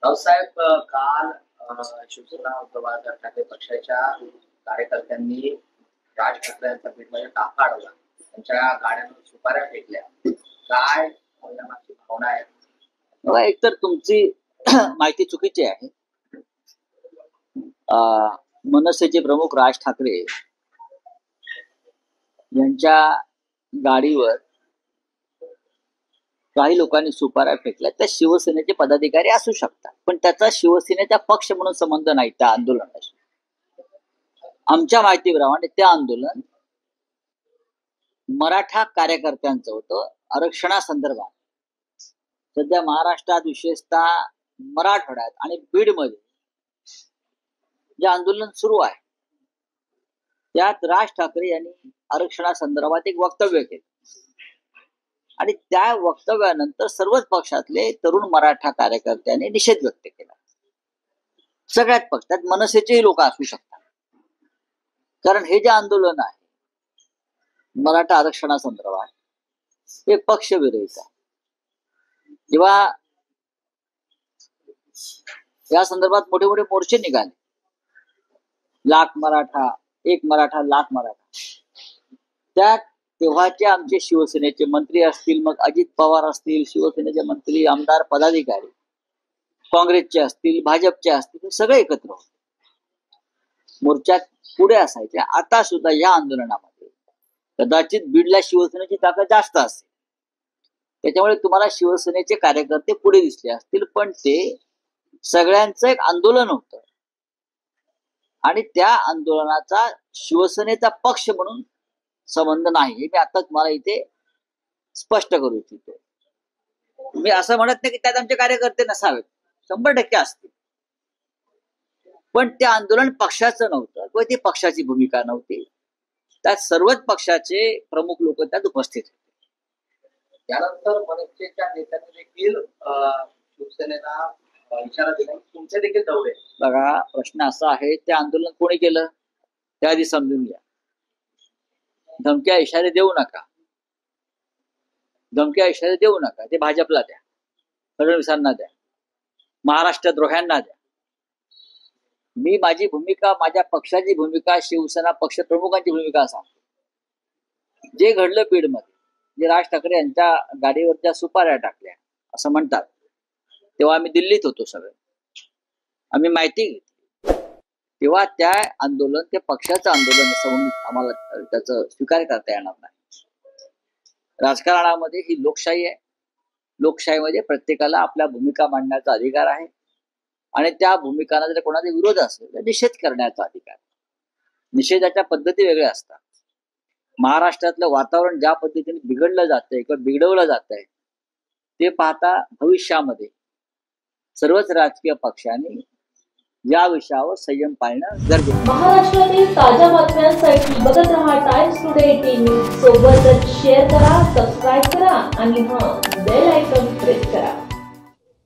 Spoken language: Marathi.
रावसाहेब, काल शिवसेना उद्धव बाळासाहेब ठाकरे पक्षाच्या कार्यकर्त्यांनी राज ठाकरे यांचा बीडमध्ये ताफा अडवला, त्यांच्या गाड्यांवर सुपाऱ्या फेकल्या. काय यामागची भावना आहे? बघा, एकतर तुमची माहिती चुकीची आहे. मनसेचे प्रमुख राज ठाकरे यांच्या गाडीवर काही लोकांनी सुपाऱ्या फेकल्या. त्या शिवसेनेचे पदाधिकारी असू शकतात, पण त्याचा शिवसेनेचा पक्ष म्हणून संबंध नाही त्या आंदोलनाशी. आमच्या माहितीप्रमाणे ते आंदोलन मराठा कार्यकर्त्यांचं होतं आरक्षणासंदर्भात. सध्या महाराष्ट्रात, विशेषतः मराठवाड्यात आणि बीडमध्ये जे आंदोलन सुरू आहे त्यात राज ठाकरे यांनी आरक्षणासंदर्भात एक वक्तव्य केलं आणि त्या वक्तव्यानंतर सर्वच पक्षातले तरुण मराठा कार्यकर्त्यांनी निषेध व्यक्त केला. सगळ्याच पक्षात मनसेचेही लोक असू शकतात, कारण हे जे आंदोलन आहे मराठा आरक्षणासंदर्भात हे पक्षविरहित आहे. जेव्हा या संदर्भात मोठे मोठे मोर्चे निघाले, लाख मराठा, एक मराठा लाख मराठा, त्यात तेव्हाचे आमचे शिवसेनेचे मंत्री असतील, मग अजित पवार असतील, शिवसेनेचे मंत्री, आमदार, पदाधिकारी, काँग्रेसचे असतील, भाजपचे असतील, सगळे एकत्र होते, मोर्चात पुढे असायचे. आता सुद्धा या आंदोलनामध्ये कदाचित बीडला शिवसेनेची ताकद जास्त असेल, त्याच्यामुळे तुम्हाला शिवसेनेचे कार्यकर्ते पुढे दिसले असतील, पण ते सगळ्यांचं एक आंदोलन होतं आणि त्या आंदोलनाचा शिवसेनेचा पक्ष म्हणून संबंध नाही, हे मी आता तुम्हाला इथे स्पष्ट करू इच्छितो. मी असं म्हणत नाही की त्यात आमचे कार्यकर्ते नसावेत, 100% असतील, पण ते आंदोलन पक्षाचं नव्हतं किंवा ती पक्षाची भूमिका नव्हती. त्यात सर्वच पक्षाचे प्रमुख लोक त्यात उपस्थित होते. त्यानंतर मनसेच्या नेत्यांनी देखील शिवसेनेला इशारा दिला, तुमचे देखील दौरे. बघा, प्रश्न असा आहे, ते आंदोलन कोणी केलं त्या आधी समजून घ्या. धमक्या इशारे देऊ नका, धमक्या इशारे देऊ नका. ते भाजपला द्या, फडणवीसांना द्या, महाराष्ट्र द्रोह्यांना द्या. मी माझी भूमिका, माझ्या पक्षाची भूमिका, शिवसेना पक्ष प्रमुखांची भूमिका सांगतो. जे घडलं बीडमध्ये, जे राज ठाकरे यांच्या गाडीवरच्या सुपाऱ्या टाकल्या असं म्हणतात, तेव्हा आम्ही दिल्लीत होतो, सगळे आम्ही माहिती घेतली. तेव्हा त्या आंदोलन ते पक्षाचं आंदोलन असं म्हणून आम्हाला त्याचं स्वीकार करता येणार नाही. राजकारणामध्ये ही लोकशाही आहे. लोकशाहीमध्ये प्रत्येकाला आपल्या भूमिका मांडण्याचा अधिकार आहे आणि त्या भूमिकांना जर कोणाचा विरोध असेल तर निषेध करण्याचा अधिकार. निषेधाच्या पद्धती वेगळ्या असतात. महाराष्ट्रातलं वातावरण ज्या पद्धतीने बिघडलं जातंय किंवा बिघडवलं जात आहे ते पाहता भविष्यामध्ये सर्वच राजकीय पक्षांनी या विषयावर संयम पाळणं गरजेचं आहे. महाराष्ट्रातील ताज्या बातम्यांसाठी बघत रहा टाइम्स टुडे टीव्ही. सोबतच शेअर करा, सबस्क्राईब करा आणि बेल आयकॉन प्रेस करा.